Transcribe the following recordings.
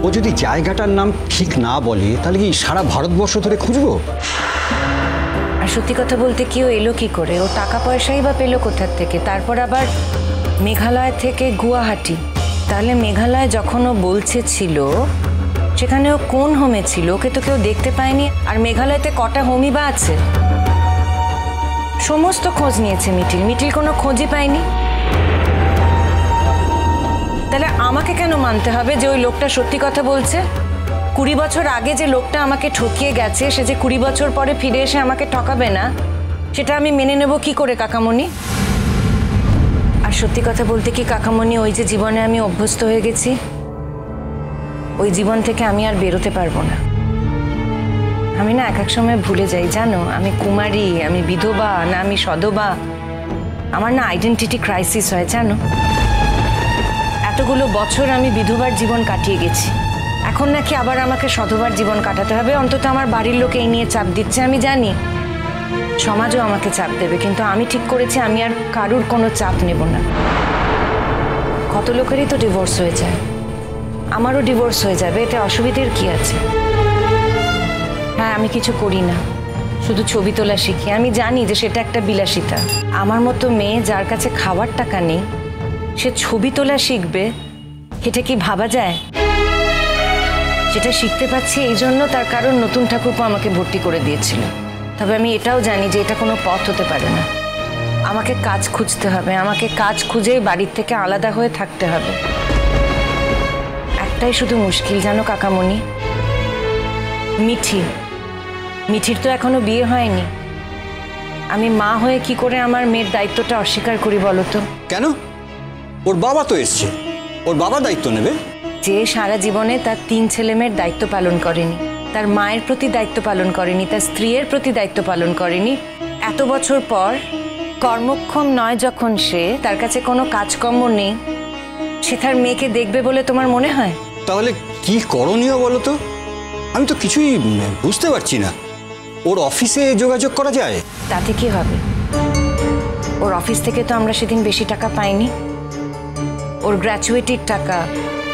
ও যদি জায়গাটার নাম ঠিক না বলে তাহলে কি সারা ভারতবর্ষ ধরে খুঁজবো? আর সত্যি কথা বলতে কি ও এলো কি করে? ও টাকা পয়সাই বা পেলো কোথার থেকে? তারপর আবার মেঘালয় থেকে গুয়াহাটি। তাহলে মেঘালয় যখন ও বলছে ছিল, সেখানে ও কোন হোমে ছিল? ওকে তো কেউ দেখতে পায়নি। আর মেঘালয়তে কটা হোমই বা আছে? সমস্ত খোঁজ নিয়েছে মিটিল কোনো খোঁজই পায়নি। তাহলে আমাকে কেন মানতে হবে যে ওই লোকটা সত্যি কথা বলছে? 20 বছর আগে যে লোকটা আমাকে ঠকিয়ে গেছে, সে যে 20 বছর পরে ফিরে এসে আমাকে ঠকাবে না, সেটা আমি মেনে নেব কি করে কাকামণি? আর সত্যি কথা বলতে কি কাকামণি, ওই যে জীবনে আমি অভ্যস্ত হয়ে গেছি, ওই জীবন থেকে আমি আর বেরোতে পারবো না। আমি না এক এক সময় ভুলে যাই, জানো, আমি কুমারী, আমি বিধবা, না আমি সধবা। আমার না আইডেন্টিটি ক্রাইসিস হয়, জানো। এতগুলো বছর আমি বিধবার জীবন কাটিয়ে গেছি, এখন নাকি আবার আমাকে সধবার জীবন কাটাতে হবে। অন্তত আমার বাড়ির লোক এই নিয়ে চাপ দিচ্ছে, আমি জানি সমাজও আমাকে চাপ দেবে, কিন্তু আমি ঠিক করেছি আমি আর কারুর কোনো চাপ নেব না। কত লোকেরই তো ডিভোর্স হয়ে যায়, আমারও ডিভোর্স হয়ে যাবে, এতে অসুবিধের কি আছে? হ্যাঁ, আমি কিছু করি না, শুধু ছবি তোলা শিখি। আমি জানি যে সেটা একটা বিলাসিতা। আমার মতো মেয়ে যার কাছে খাওয়ার টাকা নেই, সে ছবি তোলা শিখবে, এটা কি ভাবা যায়? যেটা শিখতে পাচ্ছি এই জন্য, তার কারণ নতুন ঠাকুরপো আমাকে ভর্তি করে দিয়েছিল। তবে আমি এটাও জানি যে এটা কোনো পথ হতে পারে না। আমাকে কাজ খুঁজতে হবে, আমাকে কাজ খুঁজে বাড়ির থেকে আলাদা হয়ে থাকতে হবে। একটাই শুধু মুশকিল, জানো কাকামণি, মিঠির তো এখনো বিয়ে হয়নি। আমি মা হয়ে কি করে আমার মেয়ের দায়িত্বটা অস্বীকার করি বলো তো? কেন? ওর বাবা তো এসছে, ওর বাবা দায়িত্ব নেবে। যে সারা জীবনে তার 3 ছেলে মেয়ের দায়িত্ব পালন করেনি, তার মায়ের প্রতি দায়িত্ব পালন করেনি, তার স্ত্রীর প্রতি দায়িত্ব পালন করেনি, এত বছর পর কর্মক্ষম নয় যখন সে, তার কাছে কোনো কাজকর্ম নেই, সে তার মেয়েকে দেখবে বলে তোমার মনে হয়? তাহলে কি করণীয় বলো তো? আমি তো কিছুই বুঝতে পারছি না। ওর অফিসে যোগাযোগ করা যায়? তাতে কি হবে? ওর অফিস থেকে তো আমরা সেদিন বেশি টাকা পাইনি। ওর গ্র্যাচুইটির টাকা,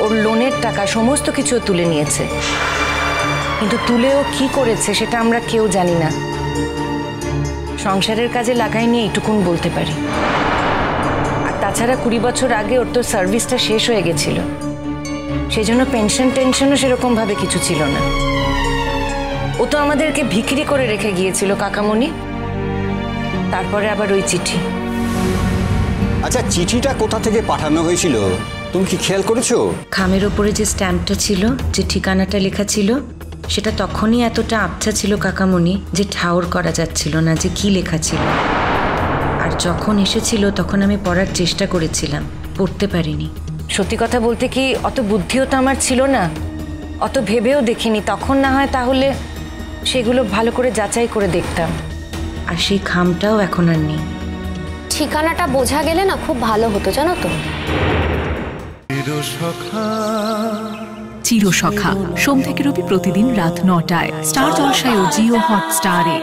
ওর লোনের টাকা সমস্ত কিছু তুলে নিয়েছে, কিন্তু তুলে ও কি করেছে সেটা আমরা কেউ জানি না। সংসারের কাজে লাগাইনি এইটুকুন বলতে পারি। আর তাছাড়া 20 বছর আগে ওর তো সার্ভিসটা শেষ হয়ে গেছিল, সেই জন্য পেনশন টেনশনও সেরকম ভাবে কিছু ছিল না। ও তো আমাদেরকে ভিখিরি করে রেখে গিয়েছিল কাকামণি। তারপরে আবার ওই চিঠি। আচ্ছা, চিঠিটা কোথা থেকে পাঠানো হয়েছিল তুমি কি খেয়াল করেছো? খামের ওপরে যে স্ট্যাম্পটা ছিল, যে ঠিকানাটা লেখা ছিল, সেটা তখনই এতটা আবছা ছিল কাকামণি যে ঠাউর করা যাচ্ছিল না যে কি লেখা ছিল। আর যখন এসেছিল তখন আমি পড়ার চেষ্টা করেছিলাম, পড়তে পারিনি। সত্যি কথা বলতে কি, অত বুদ্ধিও তো আমার ছিল না, অত ভেবেও দেখিনি। তখন না হয় তাহলে সেগুলো ভালো করে যাচাই করে দেখতাম। আর সেই খামটাও এখন আর নেই। ঠিকানাটা বোঝা গেলে না খুব ভালো হতো, জানো তো। চিরসখা সোম থেকে রবি প্রতিদিন রাত 9টায় স্টার জলসায় ও জিও হটস্টারে।